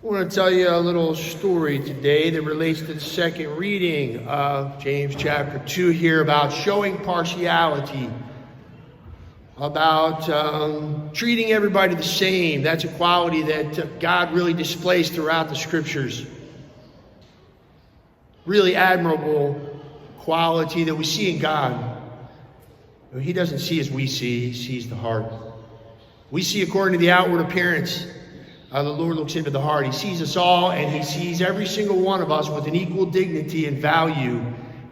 I want to tell you a little story today that relates to the second reading of James chapter 2 here about showing partiality, about treating everybody the same. That's a quality that God really displays throughout the scriptures. Really admirable quality that we see in God. He doesn't see as we see, he sees the heart. We see according to the outward appearance. The Lord looks into the heart. He sees us all, and he sees every single one of us with an equal dignity and value.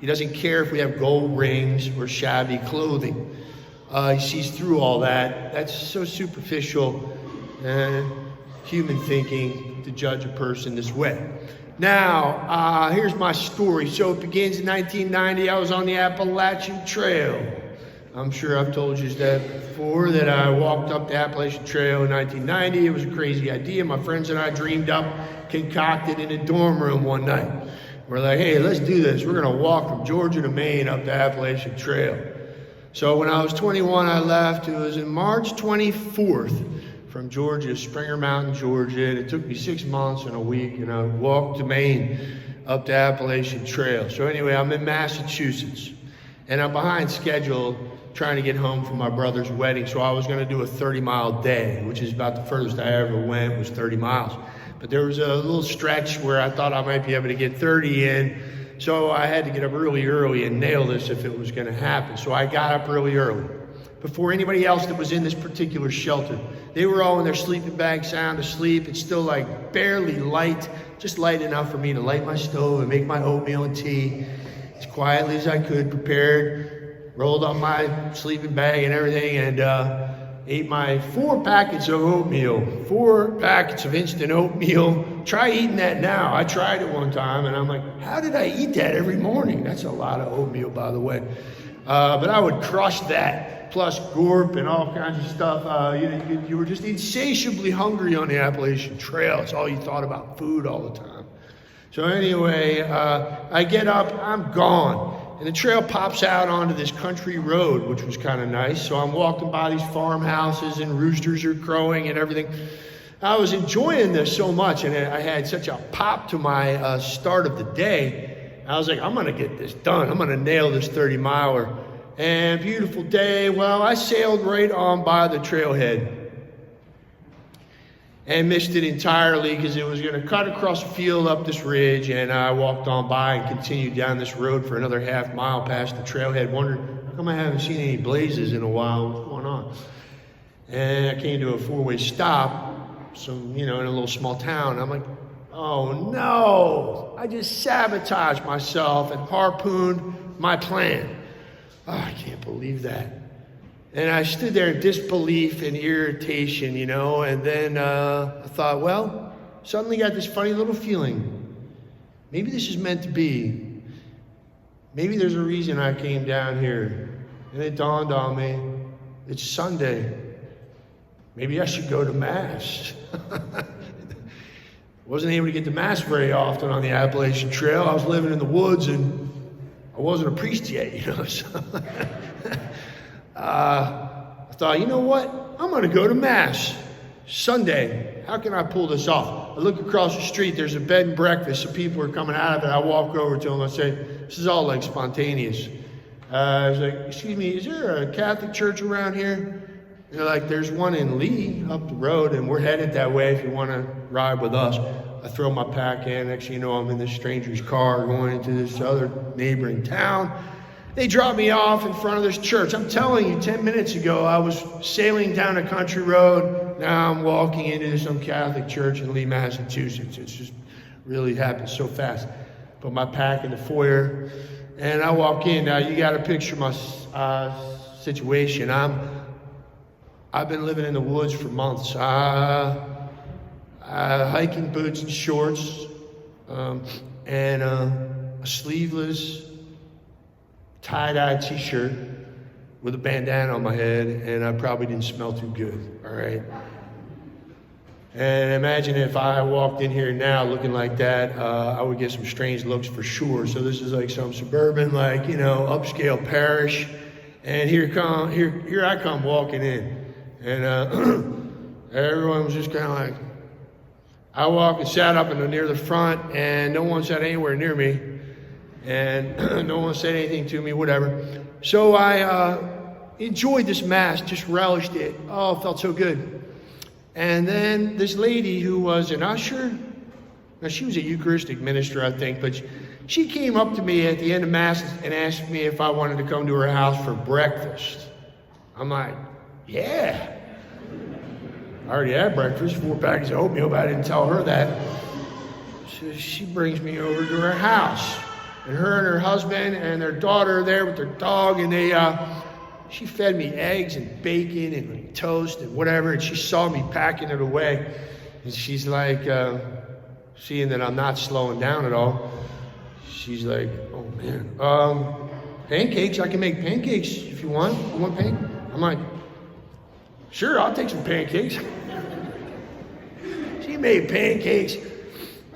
He doesn't care if we have gold rings or shabby clothing. He sees through all that. That's so superficial human thinking to judge a person this way. Now, here's my story. So it begins in 1990. I was on the Appalachian Trail. I'm sure I've told you that before, that I walked up the Appalachian Trail in 1990. It was a crazy idea. My friends and I dreamed up, concocted in a dorm room one night. We're like, hey, let's do this. We're going to walk from Georgia to Maine up the Appalachian Trail. So when I was 21, I left. It was in March 24th from Georgia, Springer Mountain, Georgia. And it took me 6 months and a week, and I walked to Maine up the Appalachian Trail. So anyway, I'm in Massachusetts, and I'm behind schedule trying to get home from my brother's wedding. So I was going to do a 30-mile day, which is about the furthest I ever went, was 30 miles. But there was a little stretch where I thought I might be able to get 30 in. So I had to get up really and nail this if it was going to happen. So I got up really early, before anybody else that was in this particular shelter. They were all in their sleeping bags, sound asleep. It's still like barely light, just light enough for me to light my stove and make my oatmeal and tea as quietly as I could, prepared. Rolled up my sleeping bag and everything, and ate my 4 packets of oatmeal, 4 packets of instant oatmeal. Try eating that now. I tried it one time, and I'm like, how did I eat that every morning? That's a lot of oatmeal, by the way. But I would crush that, plus Gorp and all kinds of stuff. You were just insatiably hungry on the Appalachian Trail. It's all you thought about, food all the time. So anyway, I get up, I'm gone. And the trail pops out onto this country road, which was kind of nice. So I'm walking by these farmhouses, and roosters are crowing and everything. I was enjoying this so much, and I had such a pop to my start of the day. I was like, I'm going to get this done. I'm going to nail this 30-miler. And beautiful day. Well, I sailed right on by the trailhead and missed it entirely because it was going to cut across the field up this ridge, and I walked on by and continued down this road for another half mile past the trailhead, wondering, how come I haven't seen any blazes in a while? What's going on? And I came to a 4-way stop, in a little small town. I'm like, oh no, I just sabotaged myself and harpooned my plan. Oh, I can't believe that. And I stood there in disbelief and irritation, and then I thought, well, suddenly got this funny little feeling. Maybe this is meant to be. Maybe there's a reason I came down here. And it dawned on me, it's Sunday. Maybe I should go to Mass. Wasn't able to get to Mass very often on the Appalachian Trail. I was living in the woods, and I wasn't a priest yet, so... I thought, you know what? I'm going to go to Mass Sunday. How can I pull this off? I look across the street. There's a bed and breakfast. Some people are coming out of it. I walk over to them. I say, this is all like spontaneous. I was like, excuse me, is there a Catholic church around here? They're like, there's one in Lee up the road, and we're headed that way if you want to ride with us. I throw my pack in. Next thing you know, I'm in this stranger's car going into this other neighboring town. They dropped me off in front of this church. I'm telling you, 10 minutes ago, I was sailing down a country road. Now I'm walking into some Catholic church in Lee, Massachusetts. It's just really happened so fast. Put my pack in the foyer, and I walk in. Now, you got to picture my situation. I've been living in the woods for months. Hiking boots and shorts, and a sleeveless tie-dye t-shirt with a bandana on my head, and I probably didn't smell too good, all right? And imagine if I walked in here now looking like that, I would get some strange looks for sure. So this is like some suburban, upscale parish, and here I come walking in, and everyone was just kind of like, I walked and sat up near the front, and no one sat anywhere near me, and no one said anything to me, whatever. So I enjoyed this Mass, just relished it. Oh, it felt so good. And then this lady who was an usher, now she was a Eucharistic minister, I think, but she came up to me at the end of Mass and asked me if I wanted to come to her house for breakfast. I'm like, yeah. I already had breakfast, 4 packages of oatmeal, but I didn't tell her that. So she brings me over to her house. And her husband and their daughter are there with their dog, and she fed me eggs and bacon and toast and whatever, and she saw me packing it away. And she's like, seeing that I'm not slowing down at all, she's like, oh man, pancakes, I can make pancakes if you want. You want pancakes? I'm like, sure, I'll take some pancakes. She made pancakes.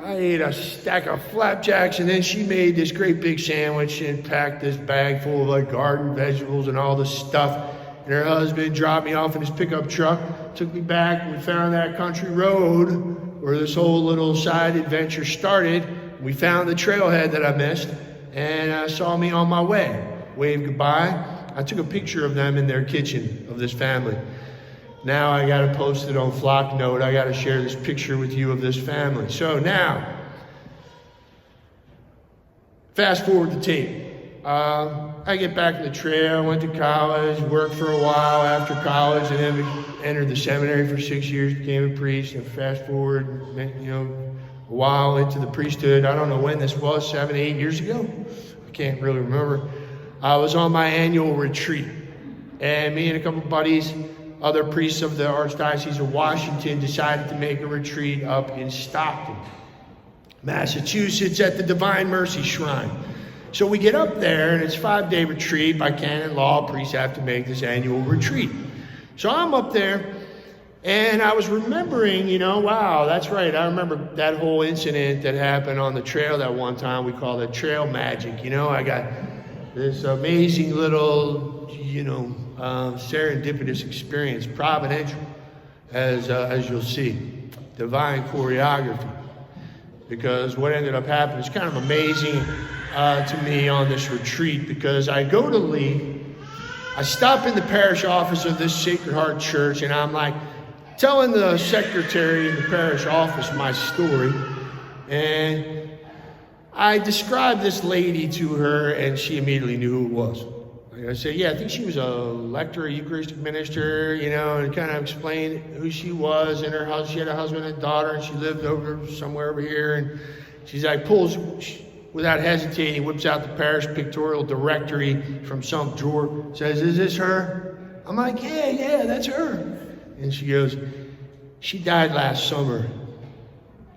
I ate a stack of flapjacks, and then she made this great big sandwich and packed this bag full of like garden vegetables and all this stuff. And her husband dropped me off in his pickup truck, took me back. We found that country road where this whole little side adventure started. We found the trailhead that I missed, and saw me on my way. Waved goodbye. I took a picture of them in their kitchen, of this family. Now I got to post it on Flock Note. I got to share this picture with you of this family. So now, fast forward the tape. I get back in the trail, went to college, worked for a while after college, and then entered the seminary for 6 years, became a priest. And fast forward, a while into the priesthood. I don't know when this was, 7, 8 years ago. I can't really remember. I was on my annual retreat, and me and a couple buddies, other priests of the Archdiocese of Washington, decided to make a retreat up in Stockton, Massachusetts, at the Divine Mercy Shrine. So we get up there, and it's a 5-day retreat. By canon law, priests have to make this annual retreat. So I'm up there, and I was remembering, wow, that's right. I remember that whole incident that happened on the trail that one time. We call it trail magic. I got this amazing little, serendipitous experience, providential, as you'll see, divine choreography. Because what ended up happening is kind of amazing to me on this retreat, because I go to leave, I stop in the parish office of this Sacred Heart Church, and I'm like telling the secretary in the parish office my story, and I described this lady to her, and she immediately knew who it was. I said, yeah, I think she was a lector, a Eucharistic minister, and kind of explained who she was, and she had a husband and daughter, and she lived somewhere over here, and she's like, without hesitating, whips out the parish pictorial directory from some drawer, says, is this her? I'm like, yeah, that's her. And she goes, she died last summer.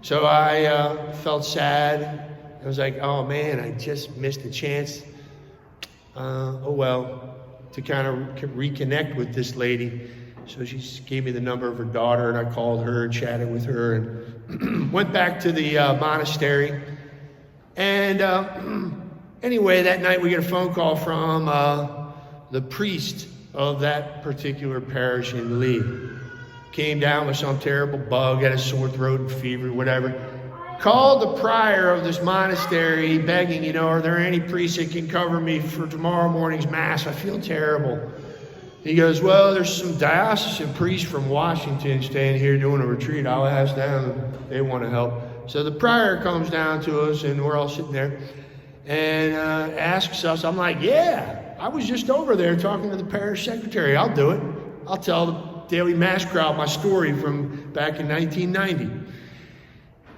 So I felt sad. I was like, oh man, I just missed a chance. To kind of reconnect with this lady. So she gave me the number of her daughter, and I called her and chatted with her, and went back to the monastery. And anyway, that night we get a phone call from the priest of that particular parish in Lee. Came down with some terrible bug, had a sore throat and fever, whatever. Called the prior of this monastery begging, are there any priests that can cover me for tomorrow morning's Mass? I feel terrible. He goes, well, there's some diocesan priests from Washington staying here doing a retreat. I'll ask them if they want to help. So the prior comes down to us, and we're all sitting there, and asks us. I'm like, yeah, I was just over there talking to the parish secretary. I'll do it. I'll tell the daily Mass crowd my story from back in 1990.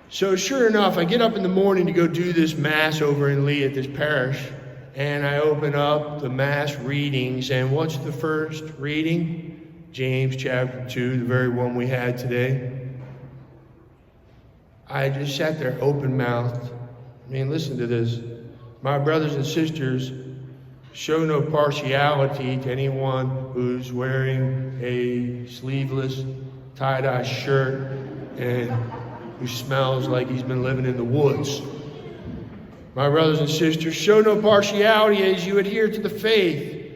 So sure enough, I get up in the morning to go do this Mass over in Lee at this parish, and I open up the Mass readings, and what's the first reading? James chapter 2, the very one we had today. I just sat there open-mouthed. Listen to this. My brothers and sisters, show no partiality to anyone who's wearing a sleeveless tie-dye shirt and who smells like he's been living in the woods. My brothers and sisters, show no partiality as you adhere to the faith.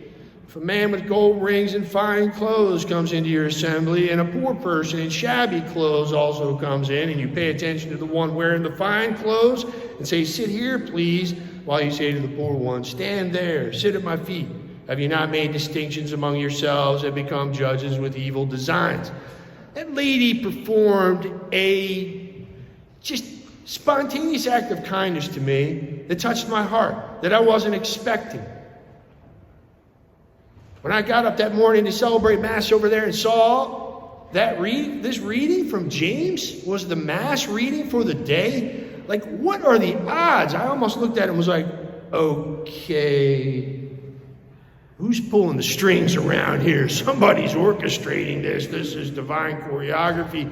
If a man with gold rings and fine clothes comes into your assembly, and a poor person in shabby clothes also comes in, and you pay attention to the one wearing the fine clothes and say, sit here, please, while you say to the poor one, stand there, sit at my feet. Have you not made distinctions among yourselves and become judges with evil designs? That lady performed a just spontaneous act of kindness to me that touched my heart, that I wasn't expecting. When I got up that morning to celebrate Mass over there and saw this reading from James was the Mass reading for the day, like, what are the odds? I almost looked at it and was like, okay, who's pulling the strings around here? Somebody's orchestrating this. This is divine choreography.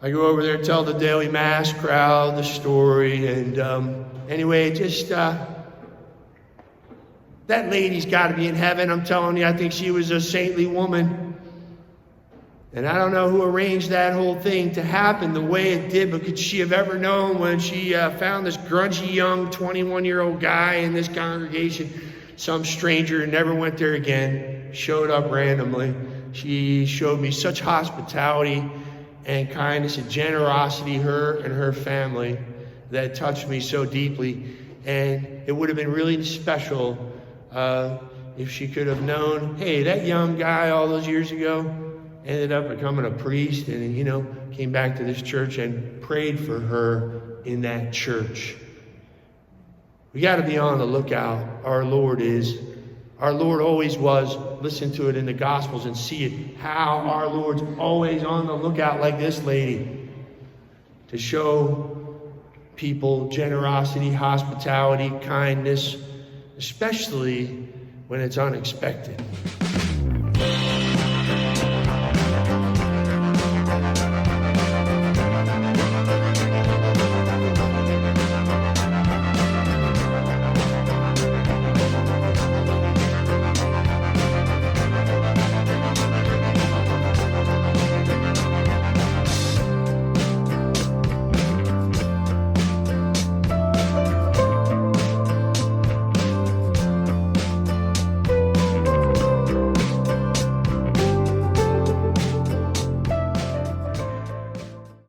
I go over there, tell the daily Mass crowd the story, and anyway, just that lady's got to be in heaven. I'm telling you, I think she was a saintly woman. And I don't know who arranged that whole thing to happen the way it did, but could she have ever known when she found this grungy young 21-year-old guy in this congregation, some stranger who never went there again, showed up randomly. She showed me such hospitality and kindness and generosity, her and her family, that touched me so deeply. And it would have been really special if she could have known, hey, that young guy all those years ago ended up becoming a priest and, came back to this church and prayed for her in that church. We got to be on the lookout. Our Lord always was. Listen to it in the Gospels and see it, how our Lord's always on the lookout like this lady to show people generosity, hospitality, kindness, especially when it's unexpected.